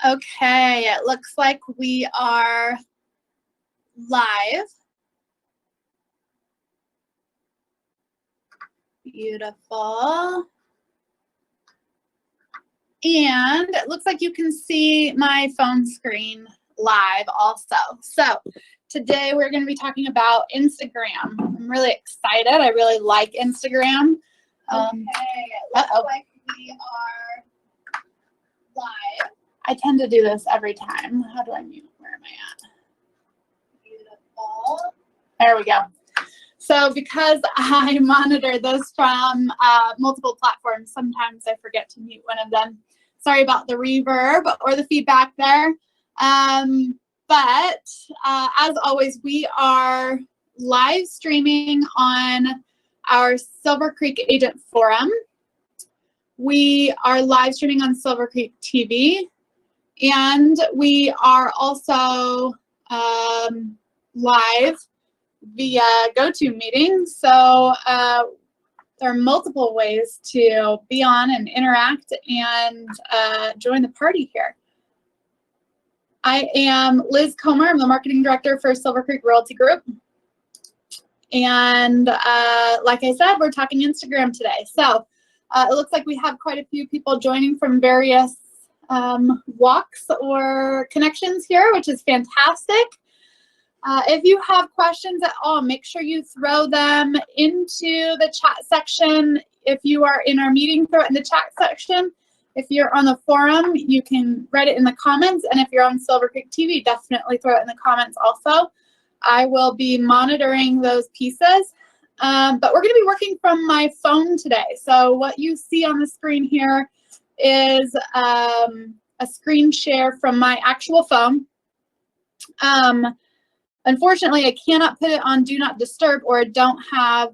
Okay, it looks like we are live. Beautiful. And it looks like you can see my phone screen live also. So today we're going to be talking about Instagram. I'm really excited. I really like Instagram. Okay, it looks like we are live. I tend to do this every time. How do I mute? Where am I at? Beautiful. There we go. So because I monitor this from multiple platforms, sometimes I forget to mute one of them. Sorry about the reverb or the feedback there. But as always, we are live streaming on our Silver Creek Agent Forum. We are live streaming on Silver Creek TV. And we are also live via GoToMeeting. So there are multiple ways to be on and interact and join the party here. I am Liz Comer. I'm the marketing director for Silver Creek Realty Group. And like I said, we're talking Instagram today. So it looks like we have quite a few people joining from various walks or connections here, which is fantastic. If you have questions at all, make sure you throw them into the chat section. If you are in our meeting, throw it in the chat section. If you're on the forum, you can write it in the comments. And if you're on Silver Creek TV, definitely throw it in the comments also. I will be monitoring those pieces. But we're going to be working from my phone today. So what you see on the screen here is a screen share from my actual phone. Unfortunately, I cannot put it on Do Not Disturb or I don't have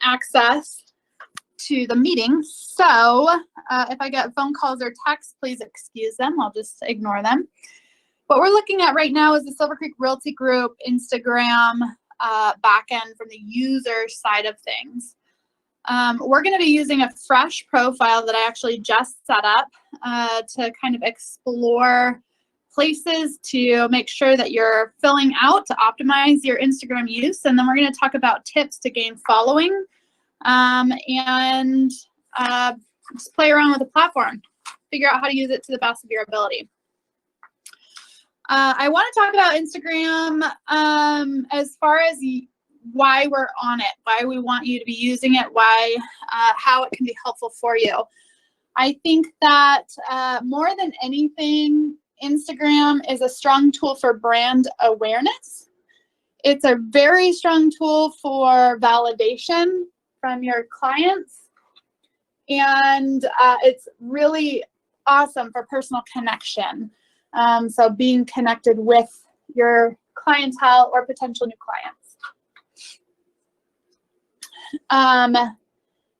access to the meeting. So if I get phone calls or texts, please excuse them. I'll just ignore them. What we're looking at right now is the Silver Creek Realty Group Instagram backend from the user side of things. We're going to be using a fresh profile that I actually just set up to kind of explore places to make sure that you're filling out to optimize your Instagram use. And then we're going to talk about tips to gain following and just play around with the platform, figure out how to use it to the best of your ability. I want to talk about Instagram as far as why we're on it, why we want you to be using it, why, how it can be helpful for you. I think that more than anything, Instagram is a strong tool for brand awareness. It's a very strong tool for validation from your clients. And it's really awesome for personal connection. So being connected with your clientele or potential new clients.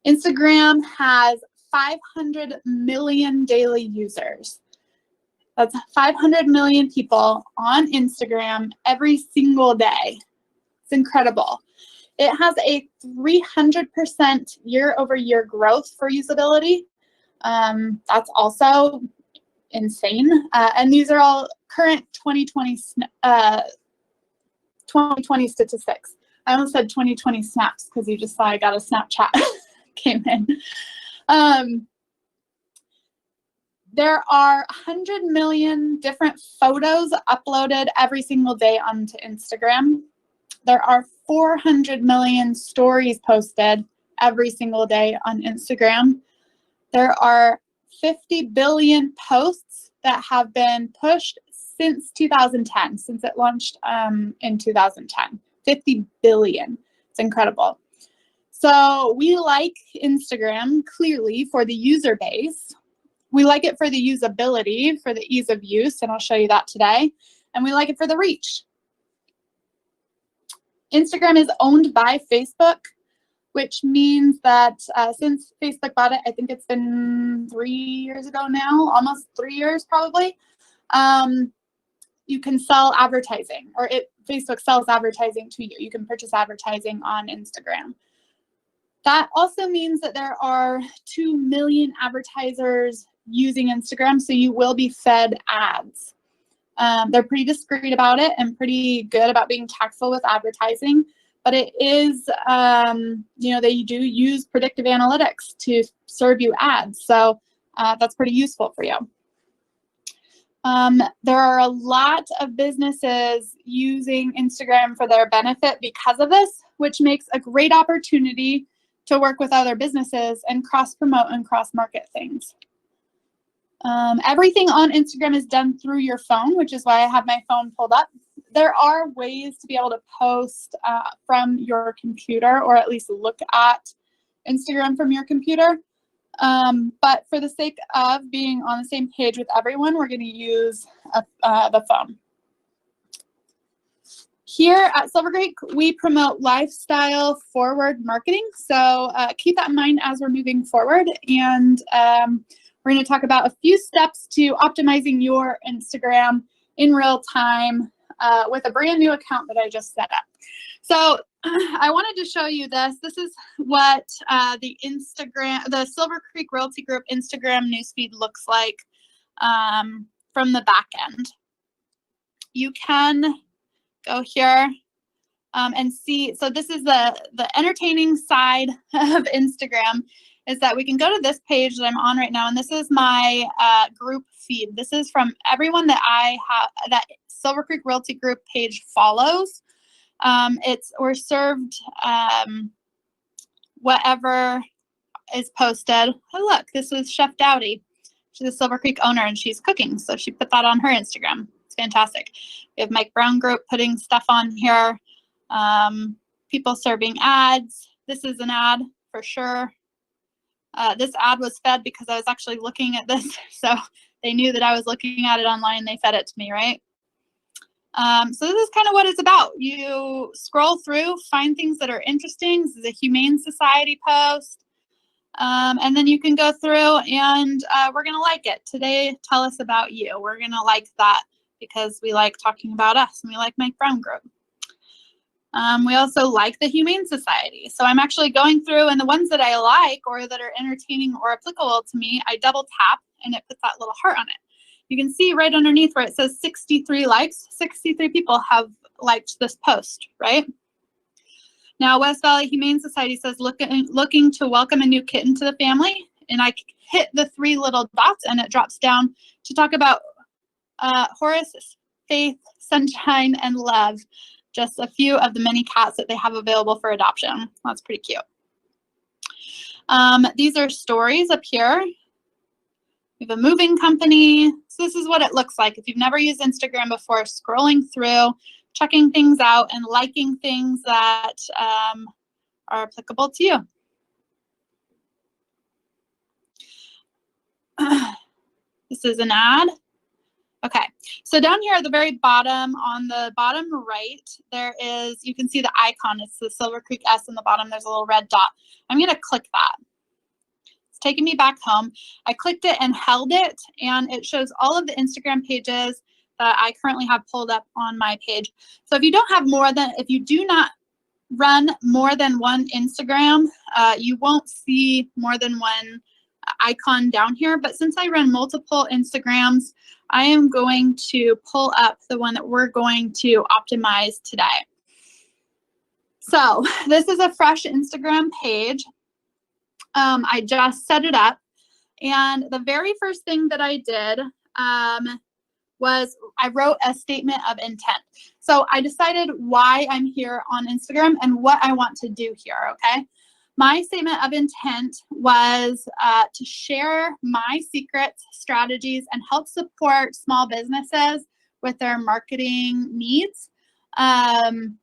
Instagram has 500 million daily users. That's 500 million people on Instagram every single day. It's incredible. It has a 300% year-over-year growth for usability. That's also insane. And these are all current 2020 statistics. I almost said 2020 snaps because you just saw I got a Snapchat came in. There are 100 million different photos uploaded every single day onto Instagram. There are 400 million stories posted every single day on Instagram. There are 50 billion posts that have been pushed since 2010, since it launched in 2010. 50 billion. It's incredible. So we like Instagram clearly for the user base. We like it for the usability, for the ease of use, and I'll show you that today. And we like it for the reach. Instagram is owned by Facebook, which means that since Facebook bought it, I think it's been 3 years ago now, almost 3 years probably, you can sell advertising, or Facebook sells advertising to you. You can purchase advertising on Instagram. That also means that there are 2 million advertisers using Instagram, so you will be fed ads. They're pretty discreet about it and pretty good about being tactful with advertising, but it is, they do use predictive analytics to serve you ads. So that's pretty useful for you. There are a lot of businesses using Instagram for their benefit because of this, which makes a great opportunity to work with other businesses and cross-promote and cross-market things. Everything on Instagram is done through your phone, which is why I have my phone pulled up. There are ways to be able to post from your computer, or at least look at Instagram from your computer. But for the sake of being on the same page with everyone, we're going to use the phone. Here at Silver Creek, we promote lifestyle forward marketing. So keep that in mind as we're moving forward. And we're going to talk about a few steps to optimizing your Instagram in real time with a brand new account that I just set up. So I wanted to show you this. This is what the Silver Creek Realty Group Instagram newsfeed looks like from the back end. You can go here and see. So this is the entertaining side of Instagram, is that we can go to this page that I'm on right now, and this is my group feed. This is from everyone that that Silver Creek Realty Group page follows. We're served whatever is posted. Oh, look, this is Chef Dowdy. She's a Silver Creek owner, and she's cooking, so she put that on her Instagram. It's fantastic. We have Mike Brown Group putting stuff on here. People serving ads. This is an ad for sure. This ad was fed because I was actually looking at this, so they knew that I was looking at it online. They fed it to me, right? So this is kind of what it's about. You scroll through, find things that are interesting. This is a Humane Society post. And then you can go through and we're going to like it. Today, tell us about you. We're going to like that because we like talking about us, and we like Mike Brown Group. We also like the Humane Society. So I'm actually going through, and the ones that I like or that are entertaining or applicable to me, I double tap and it puts that little heart on it. You can see right underneath where it says 63 likes, 63 people have liked this post, right? Now, West Valley Humane Society says looking to welcome a new kitten to the family. And I hit the 3 little dots and it drops down to talk about Horace, Faith, Sunshine, and Love. Just a few of the many cats that they have available for adoption. That's pretty cute. These are stories up here. We have a moving company. So this is what it looks like. If you've never used Instagram before, scrolling through, checking things out, and liking things that are applicable to you. This is an ad. Okay, so down here at the very bottom, on the bottom right, there is, you can see the icon. It's the Silver Creek S in the bottom. There's a little red dot. I'm going to click that. It's taking me back home. I clicked it and held it, and it shows all of the Instagram pages that I currently have pulled up on my page. So if you don't have if you do not run more than one Instagram, you won't see more than one icon down here. But since I run multiple Instagrams, I am going to pull up the one that we're going to optimize today. So this is a fresh Instagram page. I just set it up, and the very first thing that I did was I wrote a statement of intent. So I decided why I'm here on Instagram and what I want to do here, okay? My statement of intent was to share my secrets, strategies, and help support small businesses with their marketing needs, and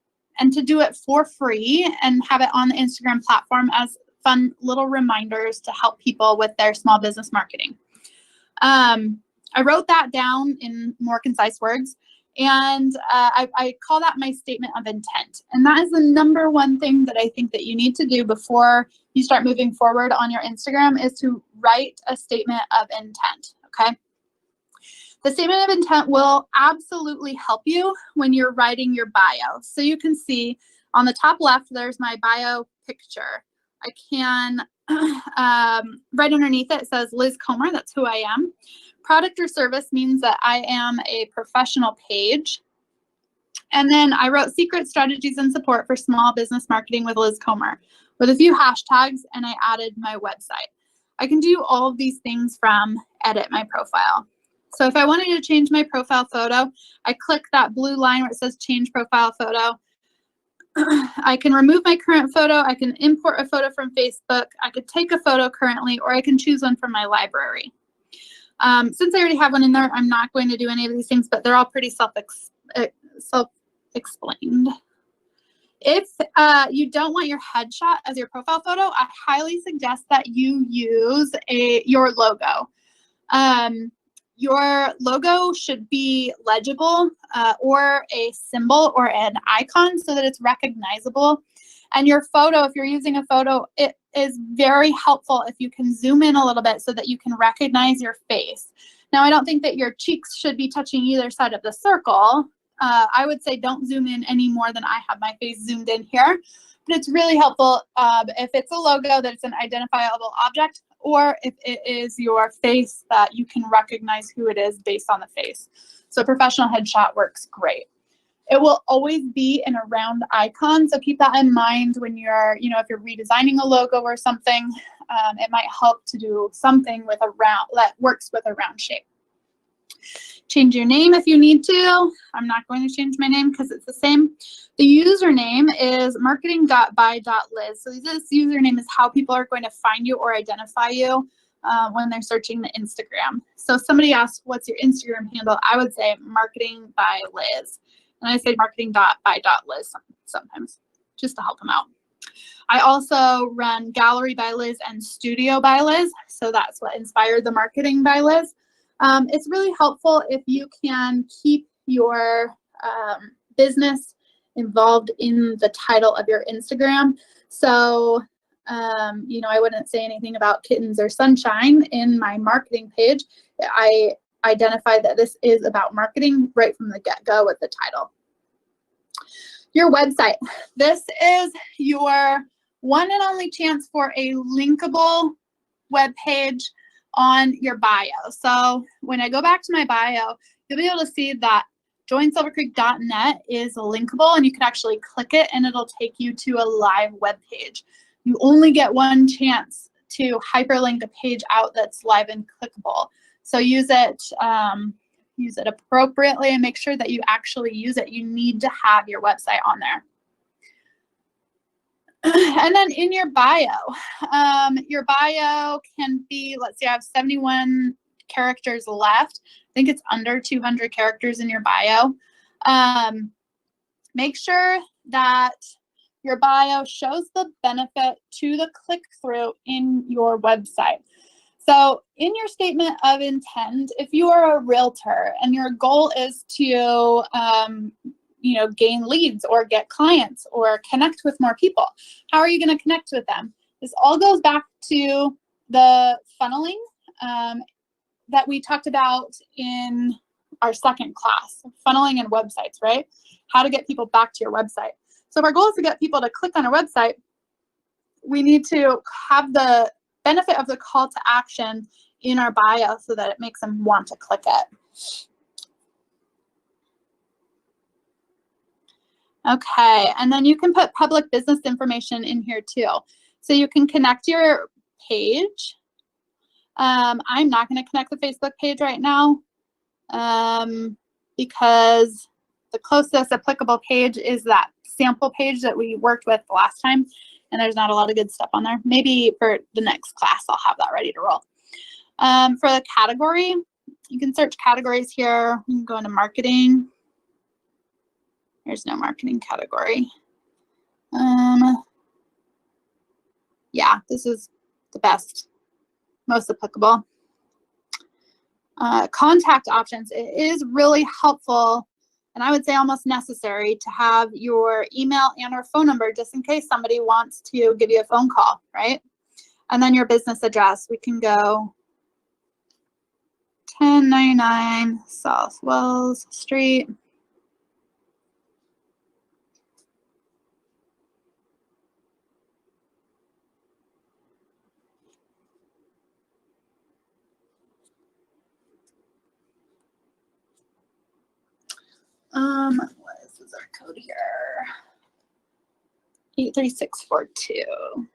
to do it for free and have it on the Instagram platform as fun little reminders to help people with their small business marketing. I wrote that down in more concise words, and I call that my statement of intent. And that is the number one thing that I think that you need to do before you start moving forward on your Instagram, is to write a statement of intent, okay? The statement of intent will absolutely help you when you're writing your bio. So you can see on the top left, there's my bio picture. I can, right underneath it says Liz Comer, that's who I am. Product or service means that I am a professional page. And then I wrote secret strategies and support for small business marketing with Liz Comer with a few hashtags, and I added my website. I can do all of these things from edit my profile. So if I wanted to change my profile photo, I click that blue line where it says change profile photo. I can remove my current photo. I can import a photo from Facebook. I could take a photo currently, or I can choose one from my library. Since I already have one in there, I'm not going to do any of these things, but they're all pretty self-explained. If you don't want your headshot as your profile photo, I highly suggest that you use your logo. Your logo should be legible or a symbol or an icon so that it's recognizable. And your photo, if you're using a photo, it is very helpful if you can zoom in a little bit so that you can recognize your face. Now, I don't think that your cheeks should be touching either side of the circle. I would say don't zoom in any more than I have my face zoomed in here. But it's really helpful if it's a logo that it's an identifiable object, or if it is your face that you can recognize who it is based on the face. So a professional headshot works great. It will always be in a round icon, so keep that in mind when you're, if you're redesigning a logo or something. It might help to do something with a round that works with a round shape. Change your name if you need to. I'm not going to change my name because it's the same. The username is marketing.by.liz. So this username is how people are going to find you or identify you when they're searching the Instagram. So if somebody asks, what's your Instagram handle? I would say marketing by Liz. And I say marketing.by.liz sometimes just to help them out. I also run Gallery by Liz and Studio by Liz. So that's what inspired the Marketing by Liz. It's really helpful if you can keep your business involved in the title of your Instagram. So, I wouldn't say anything about kittens or sunshine in my marketing page. I identified that this is about marketing right from the get-go with the title. Your website. This is your one and only chance for a linkable web page on your bio. So when I go back to my bio, you'll be able to see that joinsilvercreek.net is linkable, and you can actually click it and it'll take you to a live web page. You only get one chance to hyperlink a page out that's live and clickable. So use it appropriately and make sure that you actually use it. You need to have your website on there. And then in your bio can be, let's see, I have 71 characters left. I think it's under 200 characters in your bio. Make sure that your bio shows the benefit to the click-through in your website. So in your statement of intent, if you are a realtor and your goal is to gain leads or get clients or connect with more people, how are you going to connect with them? This all goes back to the funneling that we talked about in our second class, funneling and websites, right? How to get people back to your website. So if our goal is to get people to click on our website, we need to have the benefit of the call to action in our bio so that it makes them want to click it. Okay, and then you can put public business information in here too. So you can connect your page. I'm not going to connect the Facebook page right now because the closest applicable page is that sample page that we worked with last time, and there's not a lot of good stuff on there. Maybe for the next class, I'll have that ready to roll. For the category, you can search categories here. You can go into marketing. There's no marketing category. Yeah, this is the best, most applicable. Contact options. It is really helpful, and I would say almost necessary, to have your email and or phone number just in case somebody wants to give you a phone call, right? And then your business address. We can go 1099 South Wells Street. What is our code here? 83642.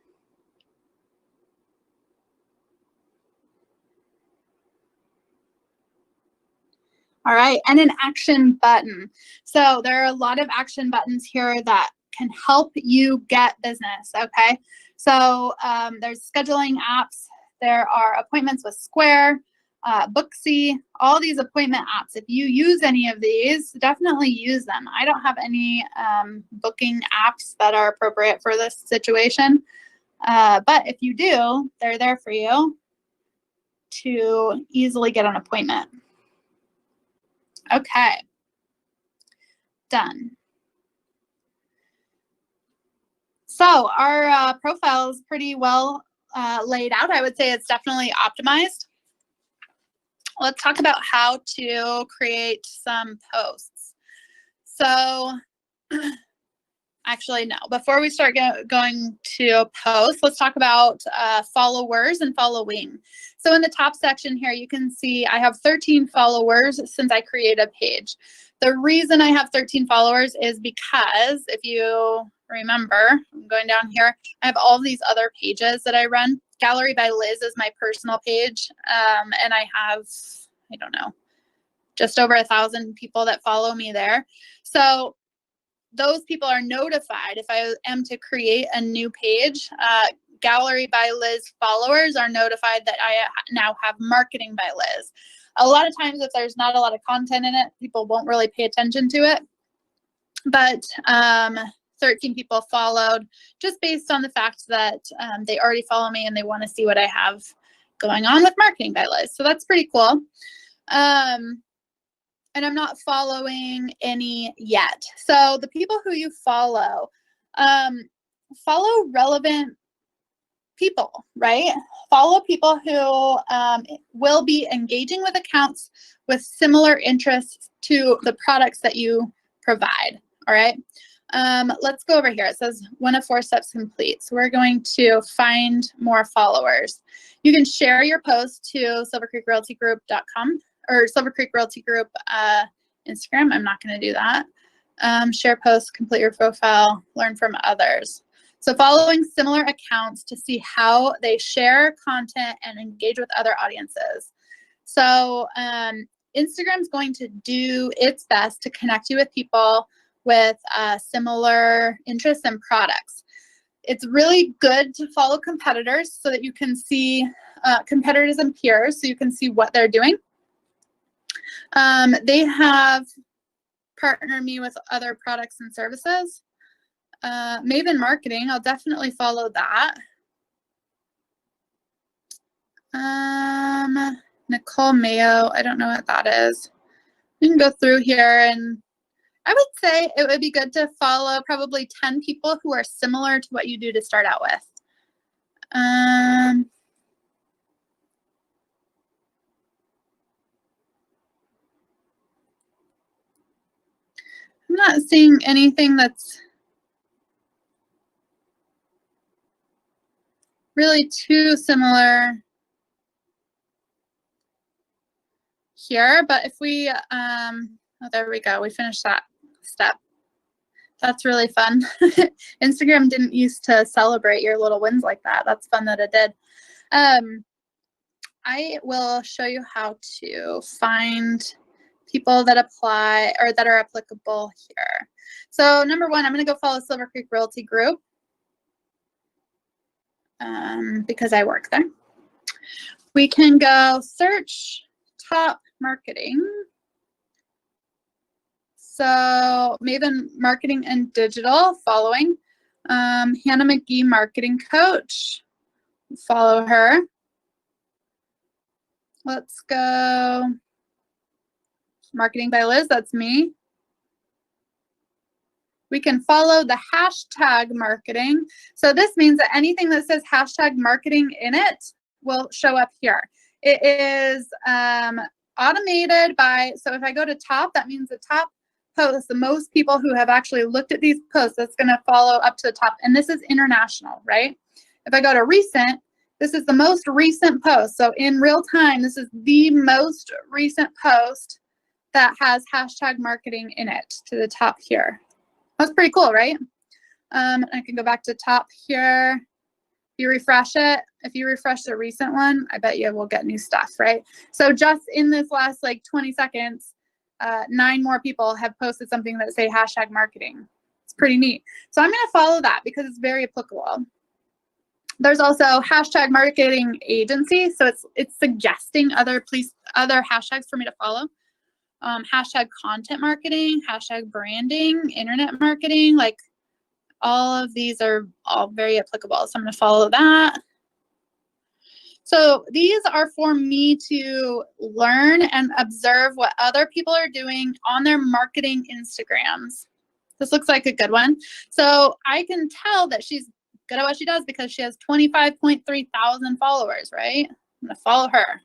All right, and an action button. So there are a lot of action buttons here that can help you get business, okay? So there's scheduling apps. There are appointments with Square, Booksy, all these appointment apps. If you use any of these, definitely use them. I don't have any booking apps that are appropriate for this situation, but if you do, they're there for you to easily get an appointment. Okay, done. So our profile is pretty well laid out. I would say it's definitely optimized. Let's talk about how to create some posts. So actually, no, before we start going to posts, let's talk about followers and following. So in the top section here, you can see I have 13 followers since I created a page. The reason I have 13 followers is because if you remember, I'm going down here, I have all these other pages that I run. Gallery by Liz is my personal page, and I have, I don't know, just over 1,000 people that follow me there. So those people are notified if I am to create a new page. Gallery by Liz followers are notified that I now have Marketing by Liz. A lot of times if there's not a lot of content in it, people won't really pay attention to it. But 13 people followed just based on the fact that they already follow me and they want to see what I have going on with Marketing by Liz. So that's pretty cool. And I'm not following any yet. So the people who you follow, follow relevant people, right? Follow people who will be engaging with accounts with similar interests to the products that you provide, all right? Let's go over here. It says 1 of 4 steps complete. So we're going to find more followers. You can share your post to silvercreekrealtygroup.com or Silver Creek Realty Group Instagram. I'm not going to do that. Share posts, complete your profile, learn from others. So following similar accounts to see how they share content and engage with other audiences. So Instagram's going to do its best to connect you with people with similar interests and products. It's really good to follow competitors so that you can see competitors and peers so you can see what they're doing. They have partnered me with other products and services. Maven Marketing, I'll definitely follow that. Nicole Mayo, I don't know what that is. You can go through here and I would say it would be good to follow probably 10 people who are similar to what you do to start out with. I'm not seeing anything that's really too similar here, but if we, oh, there we go, we finished that step. That's really fun. Instagram didn't used to celebrate your little wins like that. That's fun that it did. I will show you how to find people that apply or that are applicable here. So number 1, I'm going to go follow Silver Creek Realty Group because I work there. We can go search top marketing. So Maven Marketing and Digital, following. Hannah McGee, Marketing Coach, follow her. Let's go Marketing by Liz, that's me. We can follow the hashtag marketing. So this means that anything that says hashtag marketing in it will show up here. It is automated by, so if I go to top, that means the top posts, the most people who have actually looked at these posts, that's going to follow up to the top. And this is international, right? If I go to recent, this is the most recent post. So in real time, this is the most recent post that has hashtag marketing in it to the top here. That's pretty cool, right? I can go back to top here. If you refresh it, if you refresh the recent one, I bet you will get new stuff, right? So just in this last like 20 seconds, 9 more people have posted something that say hashtag marketing. It's pretty neat. So I'm going to follow that because it's very applicable. There's also hashtag marketing agency. So it's suggesting other hashtags for me to follow. Hashtag content marketing, hashtag branding, internet marketing, like all of these are all very applicable. So I'm going to follow that. So these are for me to learn and observe what other people are doing on their marketing Instagrams. This looks like a good one. So I can tell that she's good at what she does because she has 25.3 thousand followers, right? I'm going to follow her.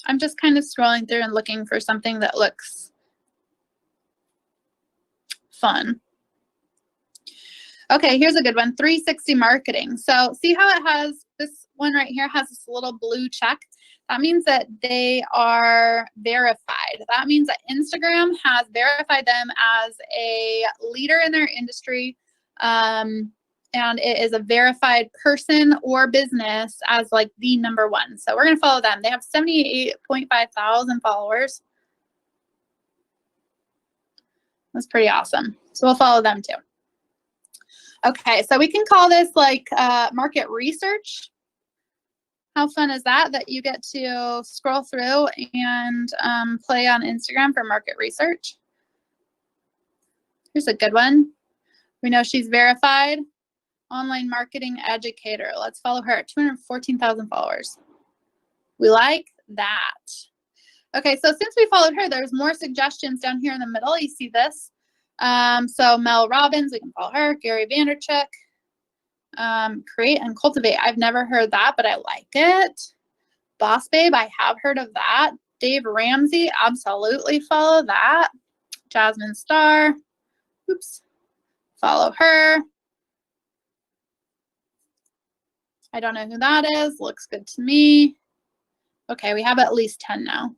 I'm just kind of scrolling through and looking for something that looks fun. Okay, here's a good one, 360 marketing. So see how it has, this one right here has this little blue check? That means that they are verified. That means that Instagram has verified them as a leader in their industry, and it is a verified person or business as like the #1. So we're going to follow them. They have 78.5 thousand followers. That's pretty awesome. So we'll follow them too. Okay, so we can call this like market research. How fun is that? That you get to scroll through and play on Instagram for market research. Here's a good one. We know she's verified. Online marketing educator. Let's follow her. 214,000 followers. We like that. Okay, so since we followed her, there's more suggestions down here in the middle. You see this? So Mel Robbins, we can follow her. Gary Vaynerchuk. Create and cultivate. I've never heard that, but I like it. Boss Babe, I have heard of that. Dave Ramsey, absolutely follow that. Jasmine Star. Oops. Follow her. I don't know who that is. Looks good to me. Okay, we have at least 10 now.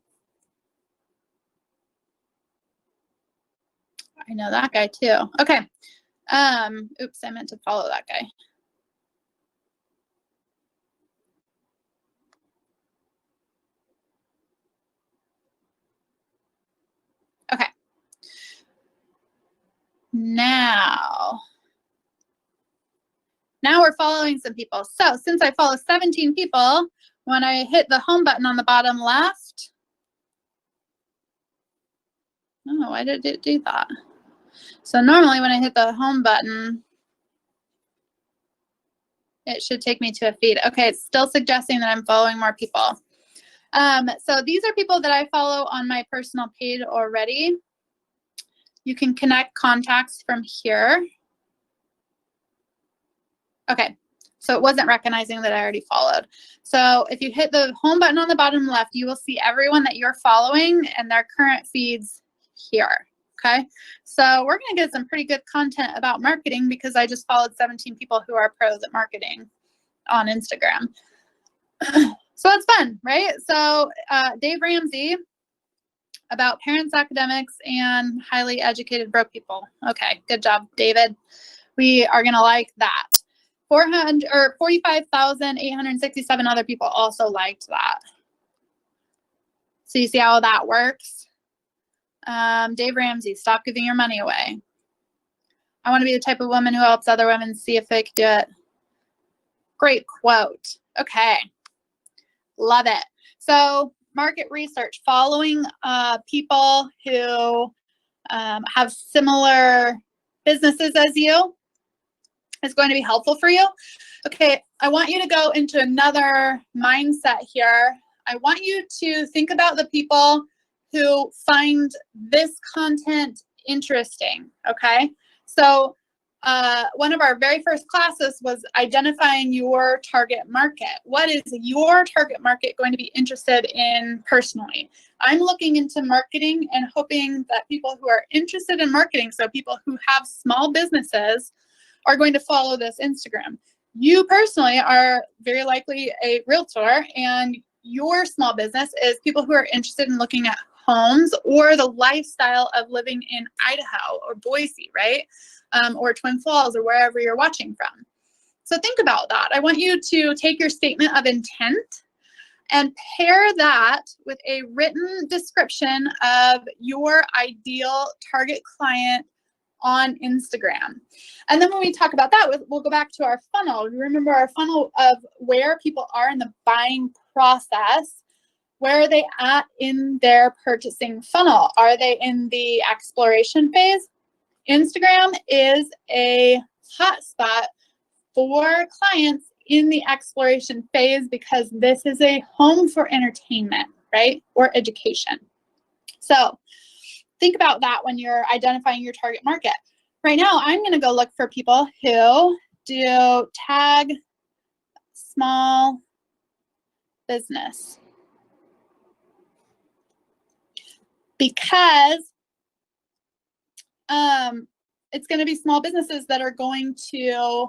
I know that guy too. Okay. Oops, I meant to follow that guy. Okay. Now we're following some people. So since I follow 17 people, when I hit the home button on the bottom left, oh, why did it do that? So normally when I hit the home button, it should take me to a feed. Okay, it's still suggesting that I'm following more people. So these are people that I follow on my personal page already. You can connect contacts from here. Okay, so it wasn't recognizing that I already followed. So if you hit the home button on the bottom left, you will see everyone that you're following and their current feeds here. Okay, so we're going to get some pretty good content about marketing because I just followed 17 people who are pros at marketing on Instagram. So it's fun, right? So Dave Ramsey, about parents, academics, and highly educated broke people. Okay, good job, David. We are going to like that. 45,867 other people also liked that. So you see how that works? Dave Ramsey, stop giving your money away. I want to be the type of woman who helps other women see if they can do it. Great quote. Okay. Love it. So market research, following people who have similar businesses as you is going to be helpful for you. Okay, I want you to go into another mindset here. I want you to think about the people who find this content interesting, okay? So one of our very first classes was identifying your target market. What is your target market going to be interested in personally? I'm looking into marketing and hoping that people who are interested in marketing, so people who have small businesses, are going to follow this Instagram. You personally are very likely a realtor, and your small business is people who are interested in looking at homes or the lifestyle of living in Idaho or Boise, right? Or Twin Falls or wherever you're watching from. So think about that. I want you to take your statement of intent and pair that with a written description of your ideal target client on Instagram. And then when we talk about that, we'll go back to our funnel. Remember our funnel of where people are in the buying process. Where are they at in their purchasing funnel? Are they in the exploration phase? Instagram is a hotspot for clients in the exploration phase because this is a home for entertainment, right? Or education. So think about that when you're identifying your target market. Right now, I'm going to go look for people who do tag small business. Because it's going to be small businesses that are going to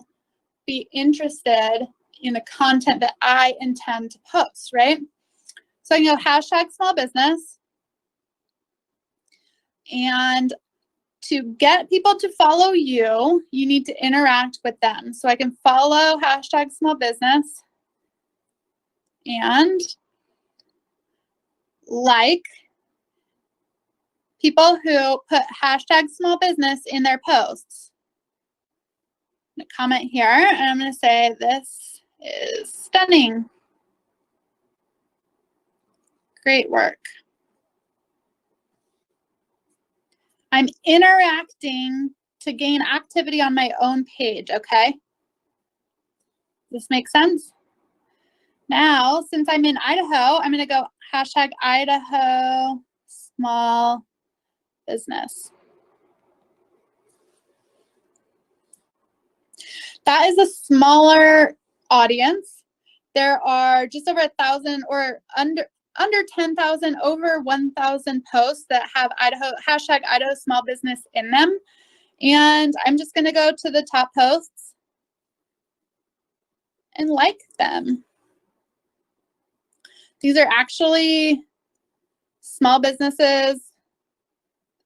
be interested in the content that I intend to post, right? So I can go hashtag small business. And to get people to follow you, you need to interact with them. So I can follow hashtag small business and like people who put hashtag small business in their posts. I'm going to comment here and I'm going to say, this is stunning. Great work. I'm interacting to gain activity on my own page, okay? This makes sense? Now, since I'm in Idaho, I'm going to go hashtag Idaho small business. That is a smaller audience. There are just over 1,000 or under 10,000, over 1,000 posts that have hashtag Idaho small business in them. And I'm just going to go to the top posts and like them. These are actually small businesses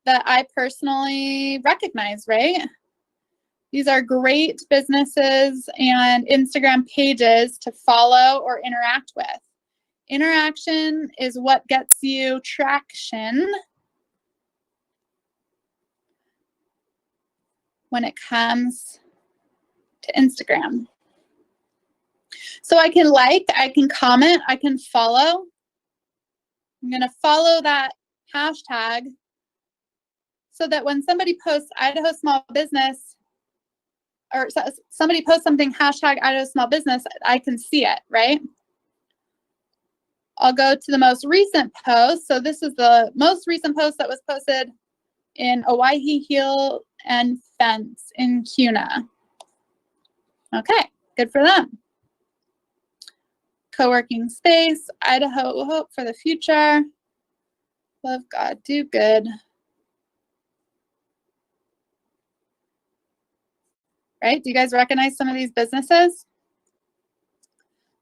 that I personally recognize, right? These are great businesses and Instagram pages to follow or interact with. Interaction is what gets you traction when it comes to Instagram. So I can like, I can comment, I can follow. I'm going to follow that hashtag so that when somebody posts Idaho small business, or somebody posts something hashtag Idaho small business, I can see it, right? I'll go to the most recent post. So this is the most recent post that was posted in Owyhee Heel and Fence in Kuna. Okay, good for them. Co-working space, Idaho hope for the future. Love God, do good. Right? Do you guys recognize some of these businesses?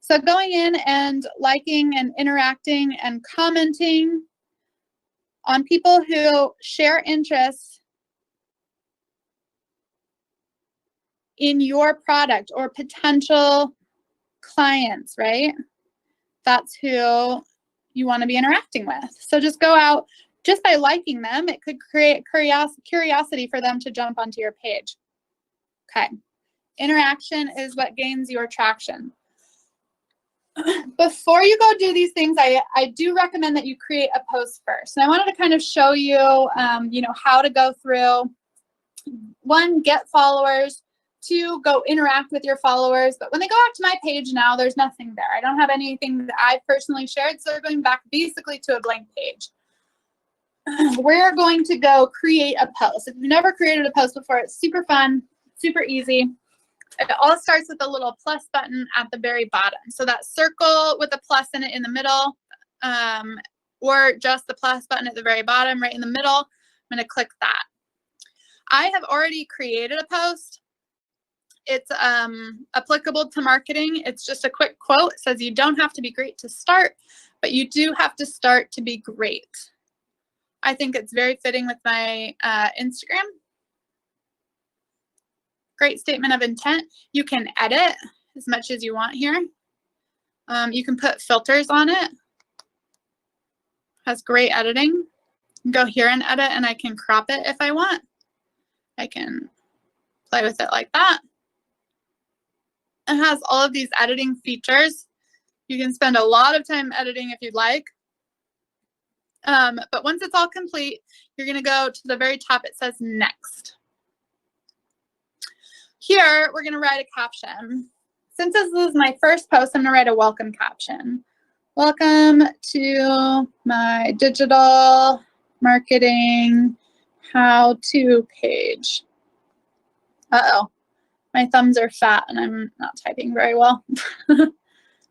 So going in and liking and interacting and commenting on people who share interests in your product or potential clients, right? That's who you want to be interacting with. So just go out, just by liking them, it could create curiosity for them to jump onto your page. Okay. Interaction is what gains your traction. Before you go do these things, I do recommend that you create a post first. And I wanted to kind of show you, how to go through, 1, get followers, 2, go interact with your followers. But when they go out to my page now, there's nothing there. I don't have anything that I've personally shared, so they're going back basically to a blank page. We're going to go create a post. If you've never created a post before, it's super fun, super easy. It all starts with a little plus button at the very bottom. So that circle with a plus in it in the middle, or just the plus button at the very bottom, right in the middle, I'm going to click that. I have already created a post. It's applicable to marketing. It's just a quick quote. It says, you don't have to be great to start, but you do have to start to be great. I think it's very fitting with my Instagram. Great statement of intent. You can edit as much as you want here. You can put filters on it. Has great editing. Go here and edit, and I can crop it if I want. I can play with it like that. It has all of these editing features. You can spend a lot of time editing if you'd like. But once it's all complete, you're going to go to the very top. It says next. Here, we're going to write a caption. Since this is my first post, I'm going to write a welcome caption. Welcome to my digital marketing how-to page. Uh-oh, my thumbs are fat and I'm not typing very well.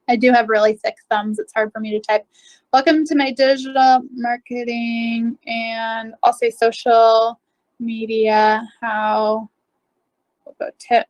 I do have really thick thumbs. It's hard for me to type. Welcome to my digital marketing and I'll say social media how tips.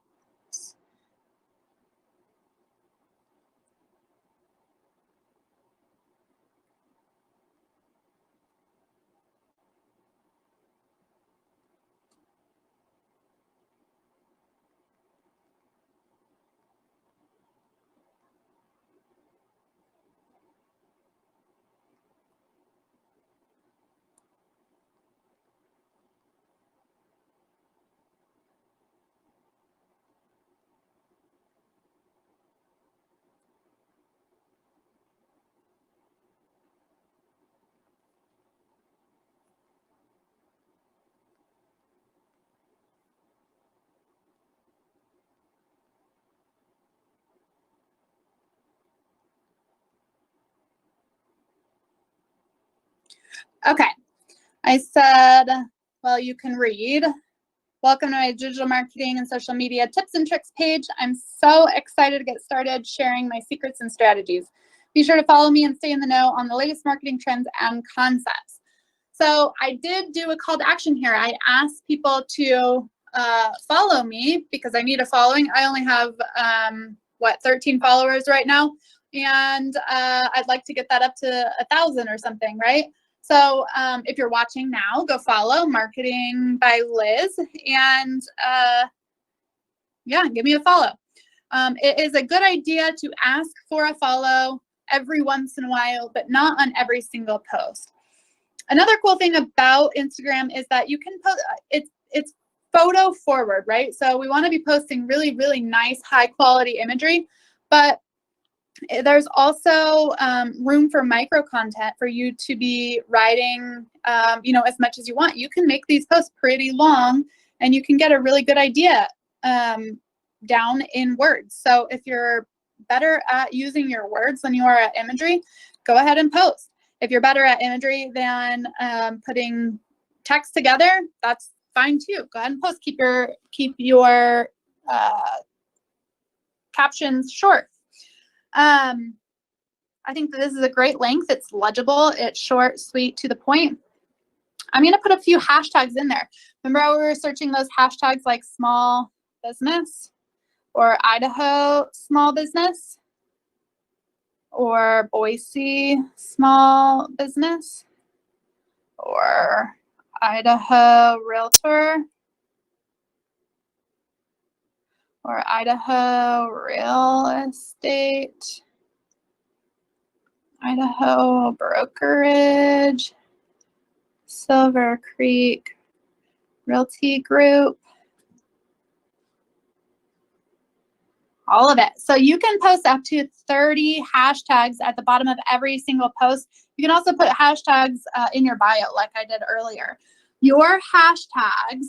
Okay, I said, well, you can read. Welcome to my digital marketing and social media tips and tricks page. I'm so excited to get started sharing my secrets and strategies. Be sure to follow me and stay in the know on the latest marketing trends and concepts. So I did do a call to action here. I asked people to follow me because I need a following. I only have, 13 followers right now. And I'd like to get that up to 1,000 or something, right? So if you're watching now, go follow Marketing by Liz and yeah, give me a follow. It is a good idea to ask for a follow every once in a while, but not on every single post. Another cool thing about Instagram is that you can post, it's photo forward, right? So we want to be posting really, really nice, high quality imagery, but there's also room for micro content for you to be writing, as much as you want. You can make these posts pretty long and you can get a really good idea down in words. So if you're better at using your words than you are at imagery, go ahead and post. If you're better at imagery than putting text together, that's fine too. Go ahead and post. Keep your captions short. I think that this is a great length. It's legible, it's short, sweet, to the point. I'm going to put a few hashtags in there. Remember how we were searching those hashtags like small business or Idaho small business or Boise small business or Idaho realtor or Idaho real estate, Idaho brokerage, Silver Creek Realty Group, all of it. So you can post up to 30 hashtags at the bottom of every single post. You can also put hashtags in your bio like I did earlier. Your hashtags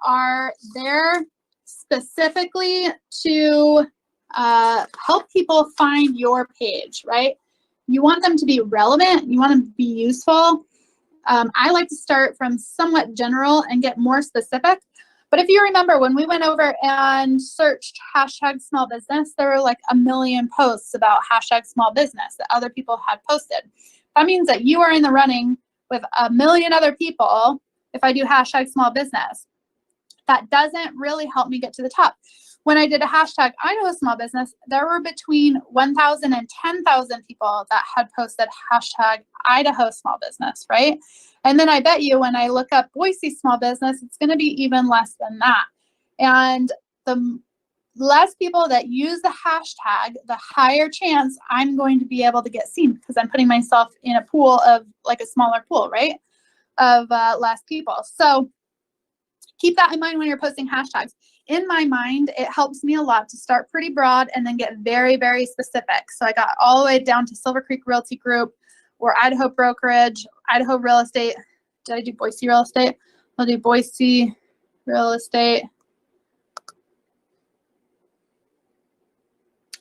are there specifically to help people find your page, right? You want them to be relevant. You want them to be useful. I like to start from somewhat general and get more specific. But if you remember, when we went over and searched hashtag small business, there were like 1 million posts about hashtag small business that other people had posted. That means that you are in the running with 1 million other people if I do hashtag small business. That doesn't really help me get to the top. When I did a hashtag Idaho small business, there were between 1,000 and 10,000 people that had posted hashtag Idaho small business, right? And then I bet you when I look up Boise small business, it's going to be even less than that. And the less people that use the hashtag, the higher chance I'm going to be able to get seen, because I'm putting myself in a pool of like a smaller pool, right? Of less people. So keep that in mind when you're posting hashtags. In my mind, it helps me a lot to start pretty broad and then get very, very specific. So I got all the way down to Silver Creek Realty Group or Idaho Brokerage, Idaho Real Estate. Did I do Boise Real Estate? I'll do Boise Real Estate.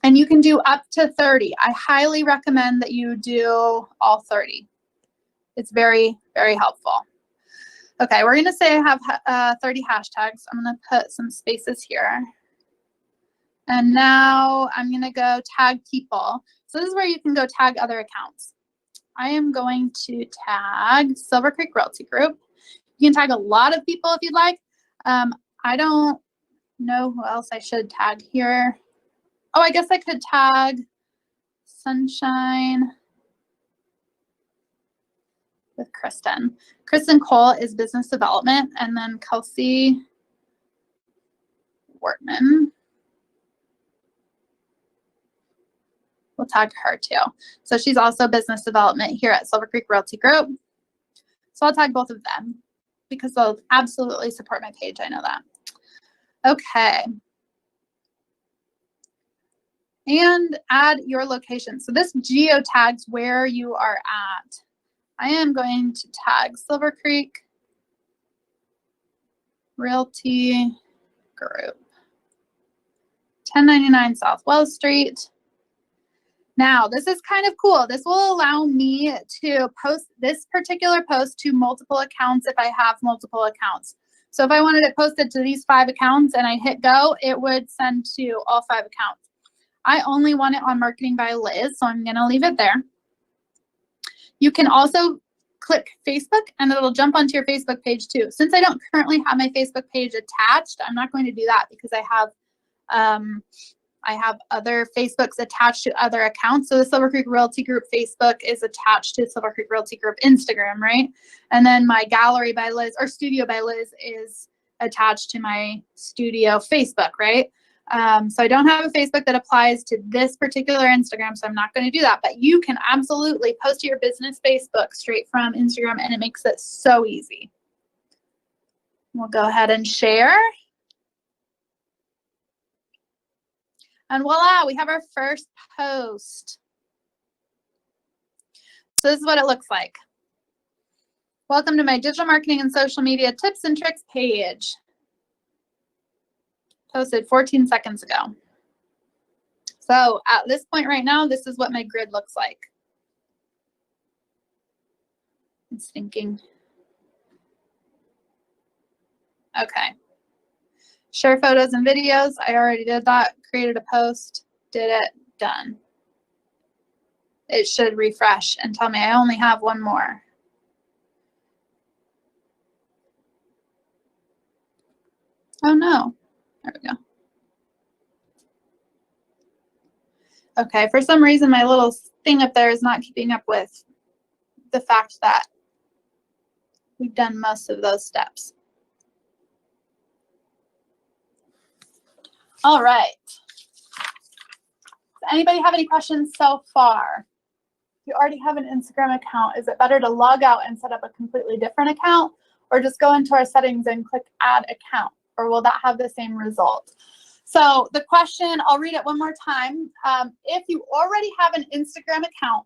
And you can do up to 30. I highly recommend that you do all 30. It's very, very helpful. Okay, we're gonna say I have 30 hashtags. I'm gonna put some spaces here. And now I'm gonna go tag people. So this is where you can go tag other accounts. I am going to tag Silver Creek Realty Group. You can tag a lot of people if you'd like. I don't know who else I should tag here. Oh, I guess I could tag Sunshine with Kristen. Kristen Cole is business development, and then Kelsey Wortman. We'll tag her too. So she's also business development here at Silver Creek Realty Group. So I'll tag both of them because they'll absolutely support my page. I know that. Okay. And add your location. So this geo tags where you are at. I am going to tag Silver Creek Realty Group, 1099 South Wells Street. Now, this is kind of cool. This will allow me to post this particular post to multiple accounts if I have multiple accounts. So if I wanted it posted to these 5 accounts and I hit go, it would send to all 5 accounts. I only want it on Marketing by Liz, so I'm going to leave it there. You can also click Facebook and it'll jump onto your Facebook page too. Since I don't currently have my Facebook page attached, I'm not going to do that because I have other Facebooks attached to other accounts. So the Silver Creek Realty Group Facebook is attached to Silver Creek Realty Group Instagram, right? And then my Gallery by Liz or Studio by Liz is attached to my Studio Facebook, right? So I don't have a Facebook that applies to this particular Instagram, so I'm not going to do that. But you can absolutely post to your business Facebook straight from Instagram, and it makes it so easy. We'll go ahead and share. And voila, we have our first post. So this is what it looks like. Welcome to my digital marketing and social media tips and tricks page. Posted 14 seconds ago. So at this point right now, this is what my grid looks like. It's thinking. Okay. Share photos and videos. I already did that. Created a post. Did it. Done. It should refresh and tell me I only have one more. Oh no. There we go. Okay, for some reason my little thing up there is not keeping up with the fact that we've done most of those steps. All right. Does anybody have any questions so far? If you already have an Instagram account, is it better to log out and set up a completely different account, or just go into our settings and click add account? Or will that have the same result? So the question, I'll read it one more time. If you already have an Instagram account,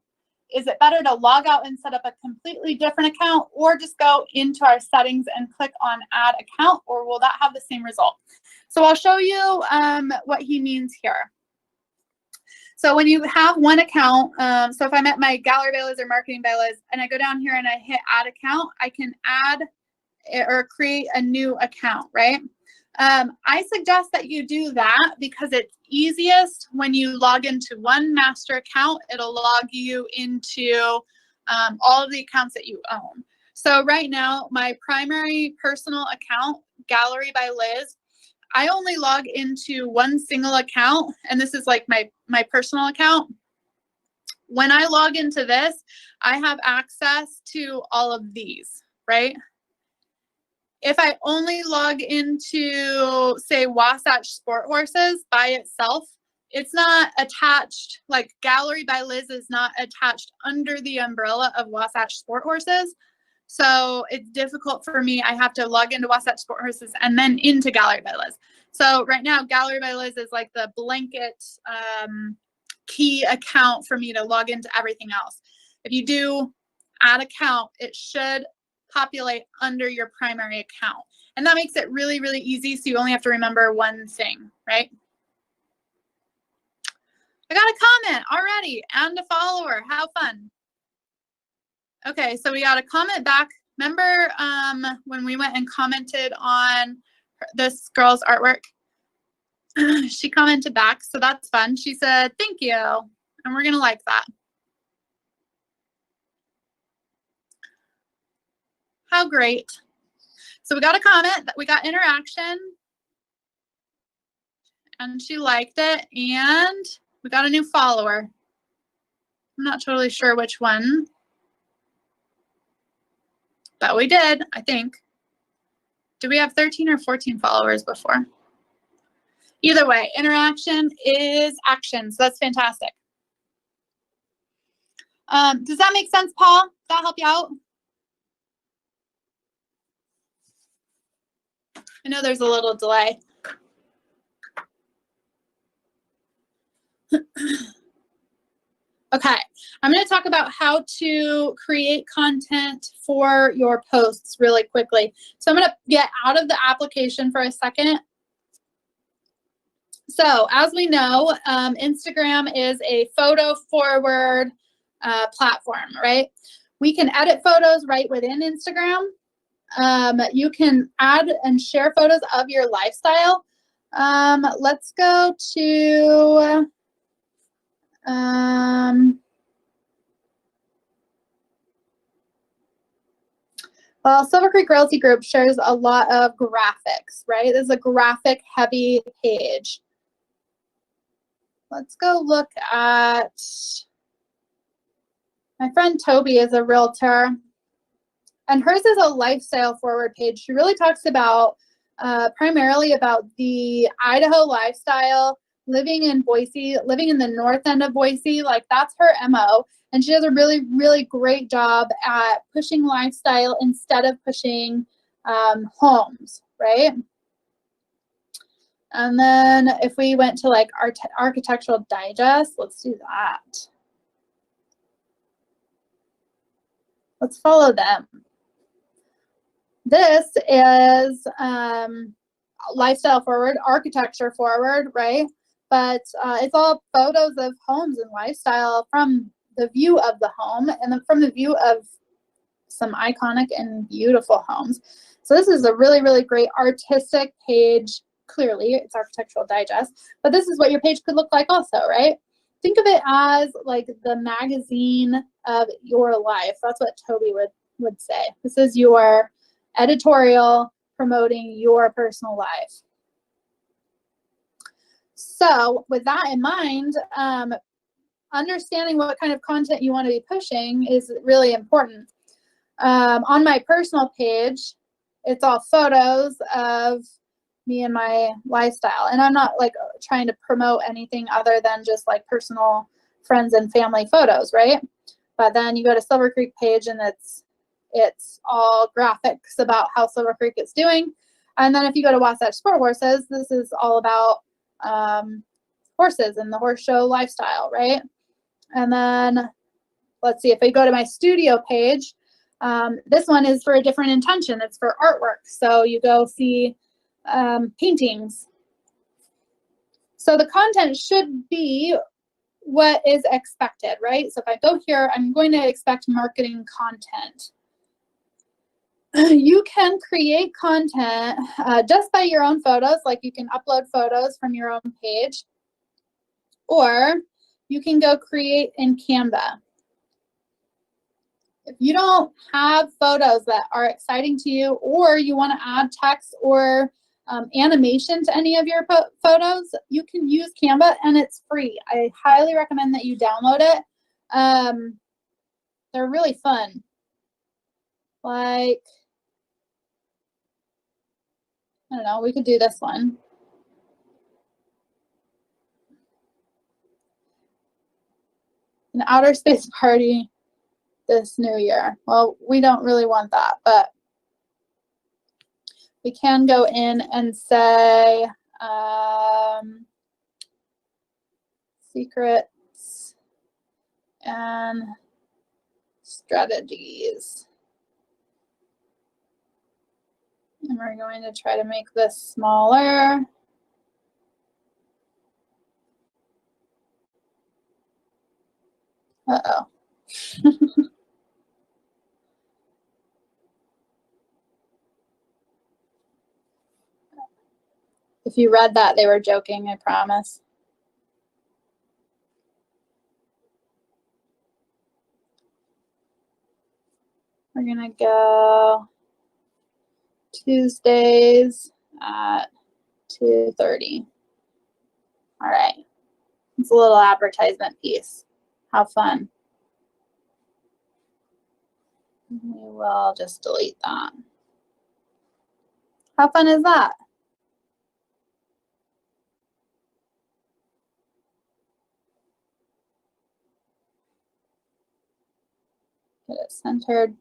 is it better to log out and set up a completely different account, or just go into our settings and click on add account, or will that have the same result? So I'll show you what he means here. So when you have one account, so if I'm at my Gallery by Liz or Marketing by Liz, and I go down here and I hit add account, I can add or create a new account, right? I suggest that you do that because it's easiest when you log into one master account. It'll log you into all of the accounts that you own. So right now, my primary personal account, Gallery by Liz, I only log into one single account, and this is like my personal account. When I log into this, I have access to all of these, right? If I only log into, say, Wasatch Sport Horses by itself, it's not attached, like Gallery by Liz is not attached under the umbrella of Wasatch Sport Horses. So it's difficult for me. I have to log into Wasatch Sport Horses and then into Gallery by Liz. So right now, Gallery by Liz is like the blanket key account for me to log into everything else. If you do add account, it should populate under your primary account. And that makes it really, really easy. So you only have to remember one thing, right? I got a comment already and a follower. How fun. Okay, so we got a comment back. Remember when we went and commented on this girl's artwork? She commented back, so that's fun. She said, thank you, and we're gonna like that. How great. So we got a comment, that we got interaction, and she liked it, and we got a new follower. I'm not totally sure which one, but we did, I think. Did we have 13 or 14 followers before? Either way, interaction is action, so that's fantastic. Does that make sense, Paul? Does that help you out? I know there's a little delay. Okay, I'm going to talk about how to create content for your posts really quickly. So I'm going to get out of the application for a second. So as we know, Instagram is a photo forward platform, right? We can edit photos right within Instagram. You can add and share photos of your lifestyle. Let's go to well, Silver Creek Realty Group shares a lot of graphics, right? This is a graphic heavy page. Let's go look at, my friend Toby is a realtor, and hers is a lifestyle forward page. She really talks about primarily about the Idaho lifestyle, living in Boise, living in the north end of Boise. Like, that's her MO. And she does a really, really great job at pushing lifestyle instead of pushing homes, right? And then if we went to like Architectural Digest, let's do that. Let's follow them. This is lifestyle forward, architecture forward, right? But it's all photos of homes and lifestyle from the view of the home and then from the view of some iconic and beautiful homes. So this is a really, really great artistic page. Clearly, it's Architectural Digest, but this is what your page could look like also, right? Think of it as like the magazine of your life. That's what Toby would say. This is your editorial promoting your personal life. So with that in mind, understanding what kind of content you want to be pushing is really important. On my personal page, it's all photos of me and my lifestyle. And I'm not like trying to promote anything other than just like personal friends and family photos, right? But then you go to Silver Creek page and it's all graphics about how Silver Creek is doing. And then if you go to Wasatch Sport Horses, this is all about horses and the horse show lifestyle, right? And then let's see, if I go to my studio page, this one is for a different intention. It's for artwork. So you go see paintings. So the content should be what is expected, right? So if I go here, I'm going to expect marketing content. You can create content just by your own photos, like you can upload photos from your own page, or you can go create in Canva. If you don't have photos that are exciting to you, or you want to add text or animation to any of your photos, you can use Canva and it's free. I highly recommend that you download it. They're really fun. Like, I don't know, we could do this one. An outer space party this new year. Well, we don't really want that, but we can go in and say secrets and strategies. And we're going to try to make this smaller. Uh-oh. If you read that, they were joking, I promise. We're gonna go Tuesdays at 2:30. All right, it's a little advertisement piece. How fun. We will just delete that. How fun is that? Get it centered.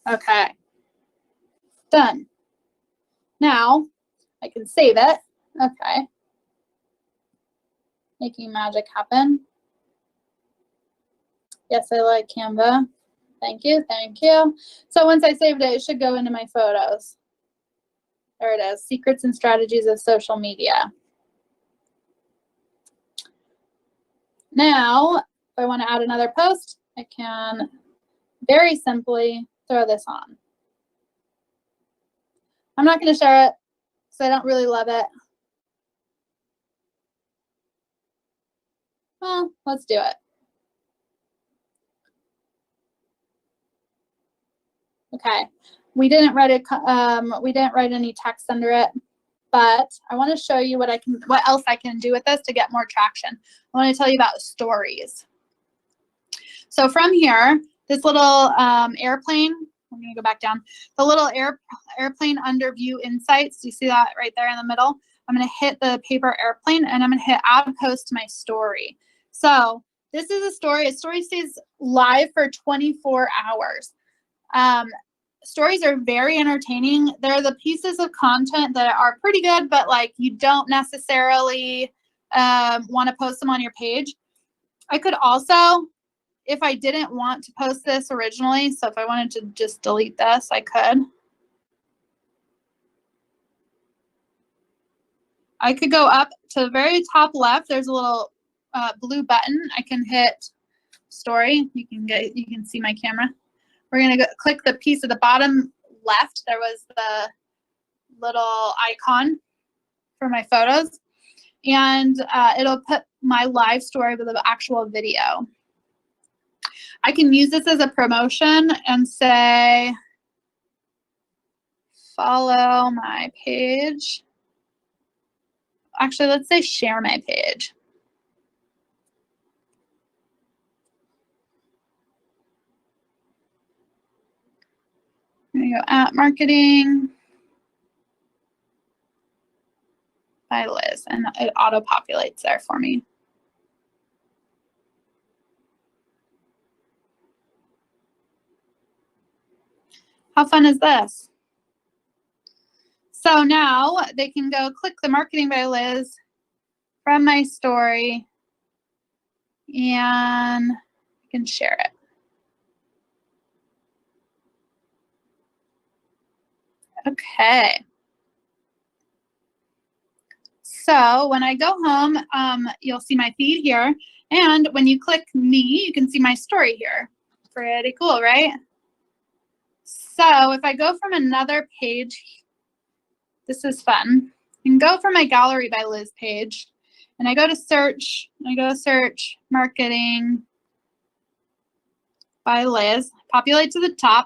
Okay, done. Now I can save it. Okay. Making magic happen. Yes, I like Canva. Thank you, thank you. So once I saved it, it should go into my photos. There it is, secrets and strategies of social media. Now, if I want to add another post, I can very simply throw this on. I'm not going to share it because I don't really love it. Well, let's do it. Okay, we didn't write any text under it, but I want to show you what else I can do with this to get more traction. I want to tell you about stories. So from here, this little airplane, I'm going to go back down, the little airplane under view insights, you see that right there in the middle? I'm going to hit the paper airplane and I'm going to hit add post to my story. So this is a story. A story stays live for 24 hours. Stories are very entertaining. They're the pieces of content that are pretty good, but like you don't necessarily want to post them on your page. I could also, if I didn't want to post this originally, so if I wanted to just delete this, I could. I could go up to the very top left. There's a little blue button. I can hit story. You can see my camera. We're going to click the piece at the bottom left. There was the little icon for my photos. And it'll put my live story with the actual video. I can use this as a promotion and say, follow my page. Actually, let's say share my page. I'm going to go at marketing by Liz, and it auto-populates there for me. How fun is this? So now they can go click the marketing by Liz from my story and I can share it. Okay. So when I go home, you'll see my feed here. And when you click me, you can see my story here. Pretty cool, right? So if I go from another page, this is fun. You can go from my Gallery by Liz page, and I go to search, marketing by Liz, populate to the top.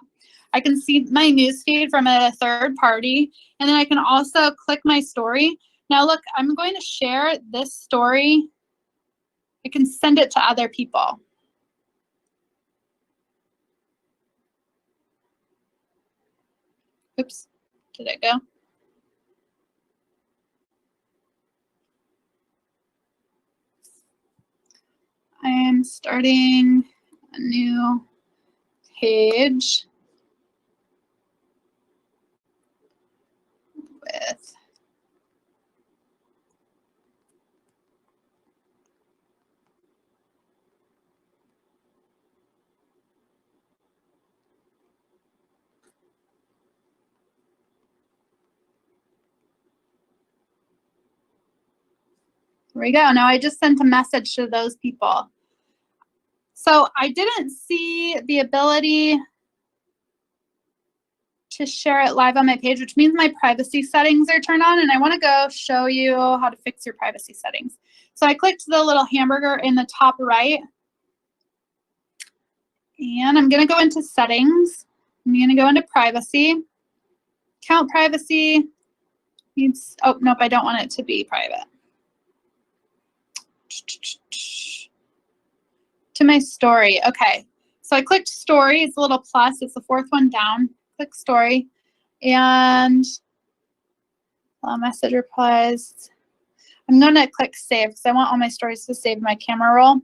I can see my newsfeed from a third party, and then I can also click my story. Now look, I'm going to share this story. I can send it to other people. Oops, did it go? I am starting a new page with There we go. Now I just sent a message to those people. So I didn't see the ability to share it live on my page, which means my privacy settings are turned on, and I want to go show you how to fix your privacy settings. So I clicked the little hamburger in the top right, and I'm going to go into settings. I'm going to go into privacy. Account privacy needs, oh, nope, I don't want it to be private. To my story. Okay, so I clicked story. It's a little plus. It's the fourth one down. Click story, and message replies. I'm going to click save because I want all my stories to save my camera roll.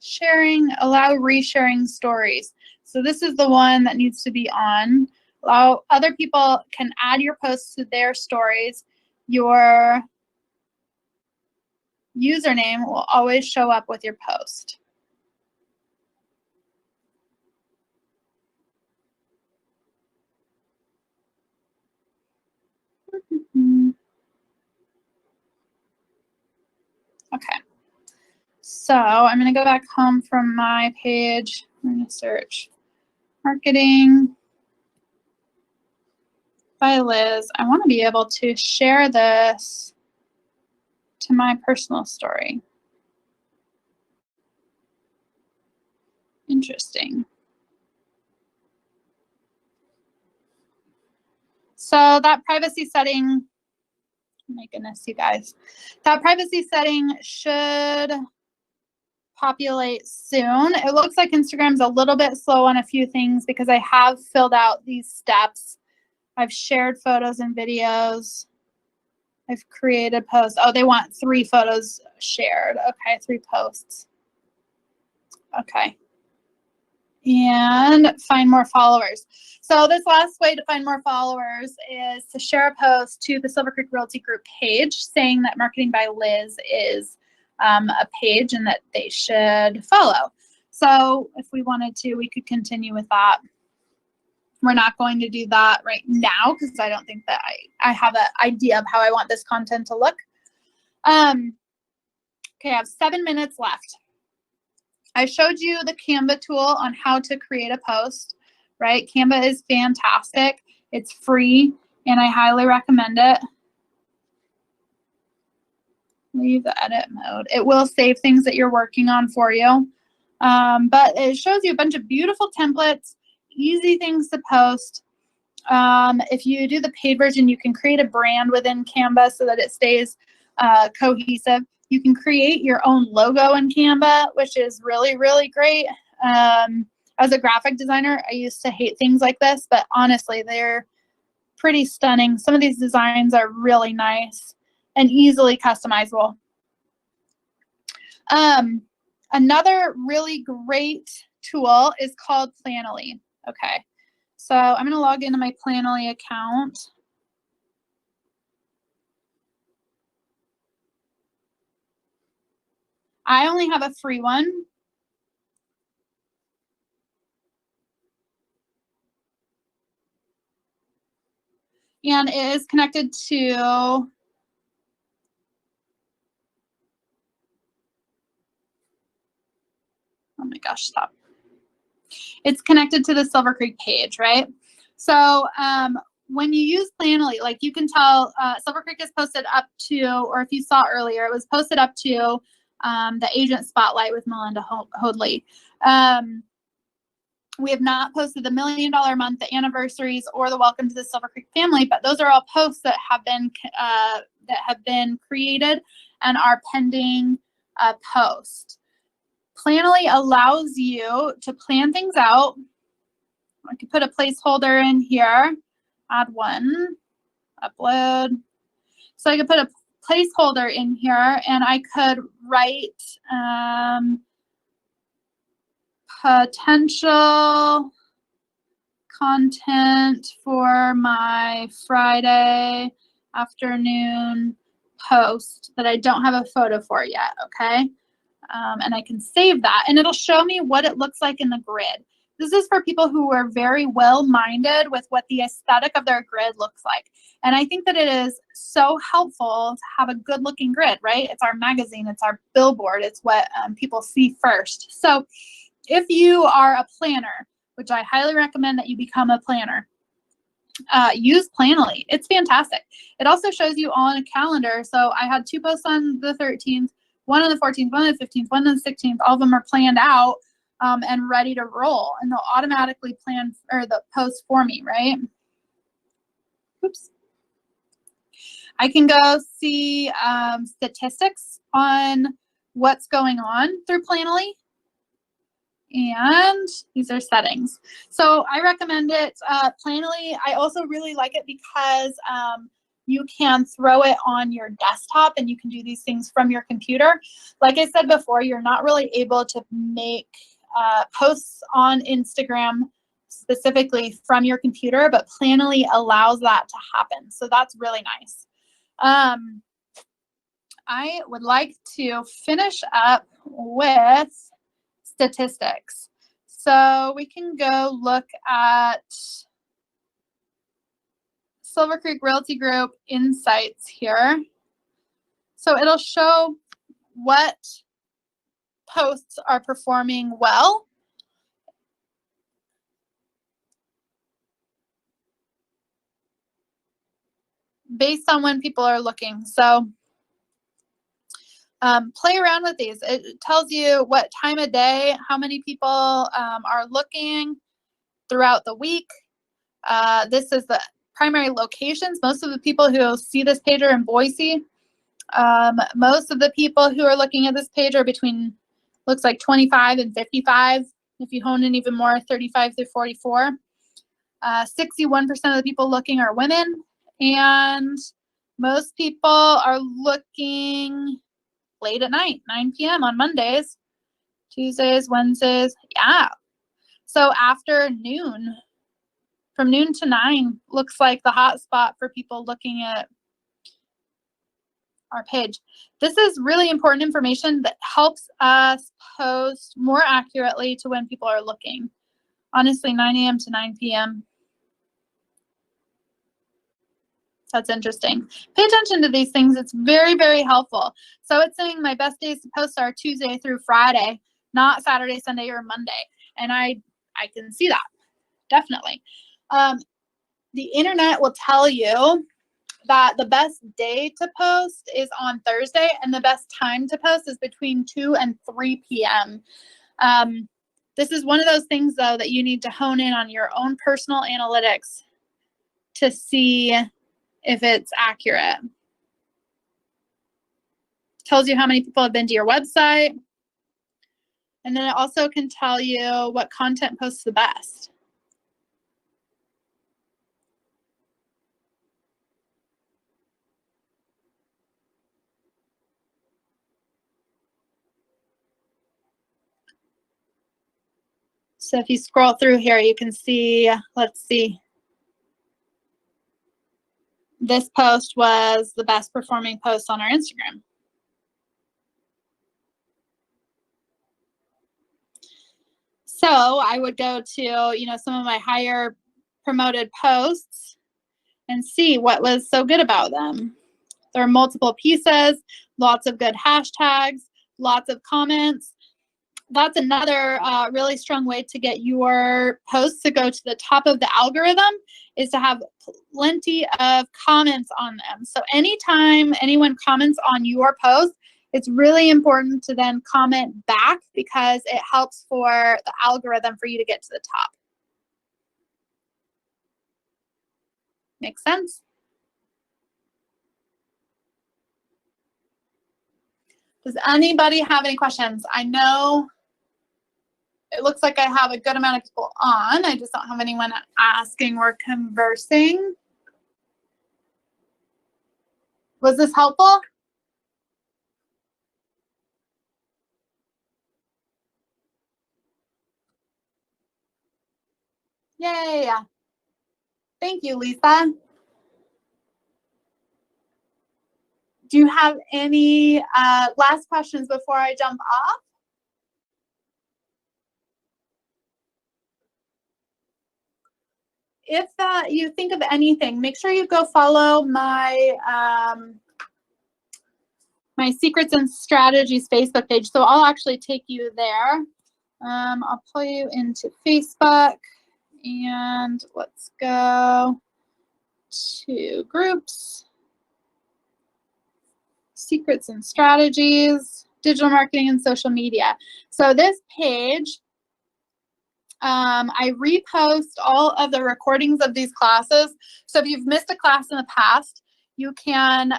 Sharing, allow resharing stories. So this is the one that needs to be on. Allow other people can add your posts to their stories. Your username will always show up with your post. Okay, so I'm going to go back home from my page. I'm going to search marketing by Liz. I want to be able to share this to my personal story. Interesting. So that privacy setting, my goodness, you guys, that privacy setting should populate soon. It looks like Instagram's a little bit slow on a few things because I have filled out these steps. I've shared photos and videos. I've created posts. Oh, they want 3 photos shared. Okay, 3 posts. Okay. And find more followers. So this last way to find more followers is to share a post to the Silver Creek Realty Group page saying that Marketing by Liz is a page and that they should follow. So if we wanted to, we could continue with that. We're not going to do that right now because I don't think that I have an idea of how I want this content to look. Okay, I have 7 minutes left. I showed you the Canva tool on how to create a post, right? Canva is fantastic. It's free, and I highly recommend it. Leave the edit mode. It will save things that you're working on for you. But it shows you a bunch of beautiful templates, easy things to post. If you do the paid version, you can create a brand within Canva so that it stays cohesive. You can create your own logo in Canva, which is really, really great. As a graphic designer, I used to hate things like this, but honestly, they're pretty stunning. Some of these designs are really nice and easily customizable. Another really great tool is called Planoly. Okay, so I'm going to log into my Planoly account. I only have a free one. And it is connected to, oh my gosh, stop. It's connected to the Silver Creek page, right? So when you use Planoly, like you can tell Silver Creek is posted up to, or if you saw earlier, it was posted up to the Agent Spotlight with Melinda Hoadley. We have not posted the $1 Million Month, the anniversaries, or the Welcome to the Silver Creek Family, but those are all posts that have been created and are pending a post. Planoly allows you to plan things out. I could put a placeholder in here, add one, upload. So I could put a placeholder in here, and I could write potential content for my Friday afternoon post that I don't have a photo for yet, okay? And I can save that, and it'll show me what it looks like in the grid. This is for people who are very well-minded with what the aesthetic of their grid looks like. And I think that it is so helpful to have a good-looking grid, right? It's our magazine, it's our billboard, it's what people see first. So if you are a planner, which I highly recommend that you become a planner, use Planoly. It's fantastic. It also shows you on a calendar. So I had 2 posts on the 13th, one on the 14th, one on the 15th, one on the 16th. All of them are planned out and ready to roll. And they'll automatically plan or the post for me, right? Oops. I can go see statistics on what's going on through Planoly. And these are settings. So I recommend it. Planoly, I also really like it because you can throw it on your desktop and you can do these things from your computer. Like I said before, you're not really able to make posts on Instagram specifically from your computer, but Planoly allows that to happen. So that's really nice. I would like to finish up with statistics. So we can go look at Silver Creek Realty Group Insights here. So it'll show what posts are performing well. Based on when people are looking. So play around with these. It tells you what time of day, how many people are looking throughout the week. This is the primary locations. Most of the people who see this page are in Boise. Most of the people who are looking at this page are between, looks like 25 and 55. If you hone in even more, 35 through 44. 61% of the people looking are women. And most people are looking late at night, 9 p.m. on Mondays, Tuesdays, Wednesdays. Yeah. So after noon, from noon to 9, looks like the hot spot for people looking at our page. This is really important information that helps us post more accurately to when people are looking. Honestly, 9 a.m. to 9 p.m. That's interesting. Pay attention to these things. It's very, very helpful. So it's saying my best days to post are Tuesday through Friday, not Saturday, Sunday, or Monday. And I can see that, definitely. The internet will tell you that the best day to post is on Thursday, and the best time to post is between 2 and 3 p.m. This is one of those things, though, that you need to hone in on your own personal analytics to see if it's accurate. Tells you how many people have been to your website. And then it also can tell you what content posts the best. So if you scroll through here, you can see, let's see. This post was the best performing post on our Instagram. So I would go to, some of my higher promoted posts and see what was so good about them. There are multiple pieces, lots of good hashtags, lots of comments. That's another really strong way to get your posts to go to the top of the algorithm, is to have plenty of comments on them. So anytime anyone comments on your post, It's really important to then comment back because it helps for the algorithm for you to get to the top. Make sense? Does anybody have any questions? I know it looks like I have a good amount of people on. I just don't have anyone asking or conversing. Was this helpful? Yay. Thank you, Lisa. Do you have any last questions before I jump off? If you think of anything, make sure you go follow my my Secrets and Strategies Facebook page. So I'll actually take you there. I'll pull you into Facebook and let's go to groups, Secrets and Strategies, digital marketing and social media. So this page, I repost all of the recordings of these classes. So if you've missed a class in the past, you can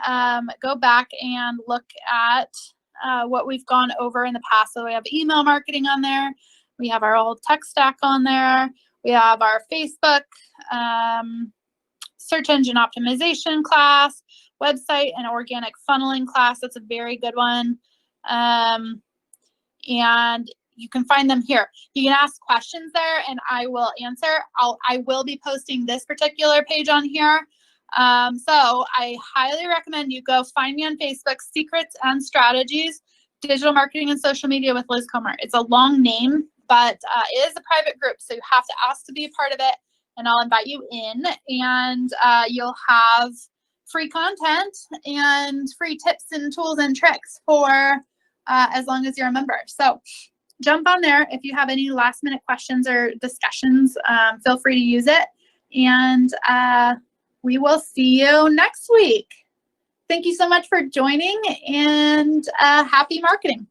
go back and look at what we've gone over in the past. So we have email marketing on there. We have our old tech stack on there. We have our Facebook search engine optimization class, website and organic funneling class. That's a very good one. And you can find them here. You can ask questions there and I will answer. I will be posting this particular page on here. So I highly recommend you go find me on Facebook, Secrets and Strategies, Digital Marketing and Social Media with Liz Comer. It's a long name, but it is a private group, so you have to ask to be a part of it, and I'll invite you in, and you'll have free content and free tips and tools and tricks for as long as you're a member. So jump on there. If you have any last minute questions or discussions, feel free to use it. And we will see you next week. Thank you so much for joining, and happy marketing.